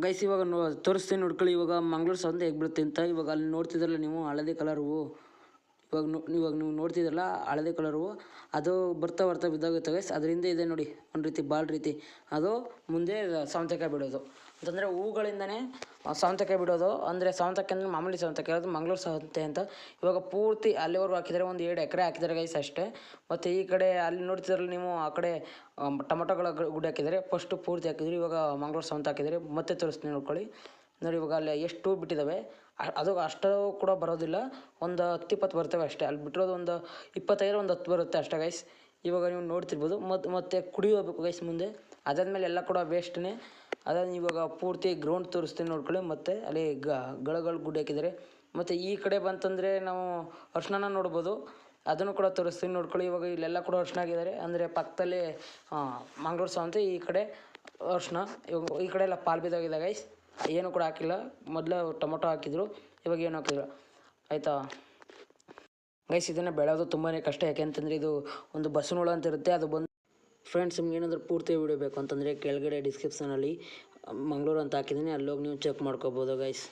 Guys ಇವಾಗ ತೋರಿಸ್ತೀನಿ ನೋಡ್ಕೊಳ್ಳಿ. ಇವಾಗ ಮಂಗಳೂರು ಸೌಂದೆ ಹೇಗೆ ಬರುತ್ತೆ ಅಂತ. ಇವಾಗ ಅಲ್ಲಿ ನೋಡ್ತಿದ್ರಲ್ಲ ನೀವು ಹಳದಿ ಕಲರ್ ಹೂವು, ಇವಾಗ ನೀವು ನೋಡ್ತಿದ್ರಲ್ಲ ಹಳದಿ ಕಲರ್ ಹೂವು, ಅದು ಬರ್ತಾ ಬಿದ್ದೋಗುತ್ತೆ ಗೈಸ್. ಅದರಿಂದ ಇದೆ ನೋಡಿ ಒಂದು ರೀತಿ ಬಾಲ್ ರೀತಿ, ಅದು ಮುಂದೆ ಸೌಂತೆಕಾಯಿ ಬಿಡೋದು. ಅಂತಂದರೆ ಹೂಗಳಿಂದನೇ ಸೌಂತೆಕಾಯಿ ಬಿಡೋದು. ಅಂದರೆ ಸೌಂತೆಕಾಯಿ ಅಂದರೆ ಮಾಮೂಲಿ ಸೌಂತೆಕಾಯಿ ಇರೋದು ಮಂಗಳೂರು ಸೌತೆ ಅಂತ. ಇವಾಗ ಪೂರ್ತಿ ಅಲ್ಲಿವರೆಗೂ ಹಾಕಿದ್ದಾರೆ, ಒಂದು 2 ಎಕರೆ ಹಾಕಿದ್ದಾರೆ ಗೈಸ್ ಅಷ್ಟೇ. ಮತ್ತು ಈ ಕಡೆ ಅಲ್ಲಿ ನೋಡ್ತಿದ್ರಲ್ಲ ನೀವು ಆ ಕಡೆ ಟೊಮೊಟೊಗಳ ಗುಡ್ಡೆ ಹಾಕಿದ್ದಾರೆ. ಫಸ್ಟು ಪೂರ್ತಿ ಹಾಕಿದ್ರು, ಇವಾಗ ಮಂಗಳೂರು ಸೌಂತೆ ಹಾಕಿದ್ದಾರೆ. ಮತ್ತೆ ತೋರಿಸ್ತೀನಿ ನೋಡ್ಕೊಳ್ಳಿ. ನೋಡಿ ಇವಾಗ ಅಲ್ಲಿ ಎಷ್ಟು ಬಿಟ್ಟಿದ್ದಾವೆ, ಅದು ಅಷ್ಟು ಕೂಡ ಬರೋದಿಲ್ಲ, ಒಂದು 10-20 ಬರ್ತವೆ ಅಷ್ಟೇ. ಅಲ್ಲಿ ಬಿಟ್ಟಿರೋದು ಒಂದು 25, ಒಂದು 10 ಬರುತ್ತೆ ಅಷ್ಟೇ ಗೈಸ್. ಇವಾಗ ನೀವು ನೋಡ್ತಿರ್ಬೋದು. ಮತ್ತೆ ಕುಡಿ ಹೋಗ್ಬೇಕು ಗೈಸ್ ಮುಂದೆ. ಅದಾದಮೇಲೆ ಎಲ್ಲ ಕೂಡ ವೇಸ್ಟ್ನೇ. ಅದಾದ ಇವಾಗ ಪೂರ್ತಿ ಗ್ರೌಂಡ್ ತೋರಿಸ್ತೀನಿ ನೋಡ್ಕೊಳ್ಳಿ. ಮತ್ತು ಅಲ್ಲಿ ಗಳಗಳು ಗುಡ್ಡೆ ಹಾಕಿದ್ದಾರೆ. ಮತ್ತು ಈ ಕಡೆ ಬಂತಂದರೆ ನಾವು ಅರ್ಶಿನ ನೋಡ್ಬೋದು, ಅದನ್ನು ಕೂಡ ತೋರಿಸ್ತೀನಿ ನೋಡ್ಕೊಳ್ಳಿ. ಇವಾಗ ಇಲ್ಲೆಲ್ಲ ಕೂಡ ಅರ್ಶಿನ ಆಗಿದ್ದಾರೆ, ಅಂದರೆ ಪಕ್ಕದಲ್ಲಿ ಮಂಗಳೂರು ಸೌಂತೆ, ಈ ಕಡೆ ಅರ್ಶಿನ. ಇವಾಗ ಈ ಕಡೆ ಎಲ್ಲ ಪಾಲ್ ಬಿದ್ದೋಗಿದೆ ಗೈಸ್, ಏನು ಕೂಡ ಹಾಕಿಲ್ಲ. ಮೊದಲು ಟೊಮೊಟೊ ಹಾಕಿದ್ರು, ಇವಾಗ ಏನು ಹಾಕಿದ್ರು ಆಯಿತಾ ಗೈಸ್. ಇದನ್ನು ಬೆಳೆಯೋದು ತುಂಬಾ ಕಷ್ಟ. ಯಾಕೆ ಅಂತಂದರೆ ಇದು ಒಂದು ಬಸವನ ಹುಳ ಅಂತ ಇರುತ್ತೆ, ಅದು ಬಂದು ಫ್ರೆಂಡ್ಸ್ ನಿಮ್ಗೆ ಏನಾದರೂ ಪೂರ್ತಿ ವಿಡಿಯೋ ಬೇಕು ಅಂತಂದರೆ ಕೆಳಗಡೆ ಡಿಸ್ಕ್ರಿಪ್ಷನಲ್ಲಿ ಮಂಗಳೂರು ಅಂತ ಹಾಕಿದ್ದೀನಿ, ಅಲ್ಲೋಗಿ ನೀವು ಚೆಕ್ ಮಾಡ್ಕೋಬೋದು ಗೈಸ್.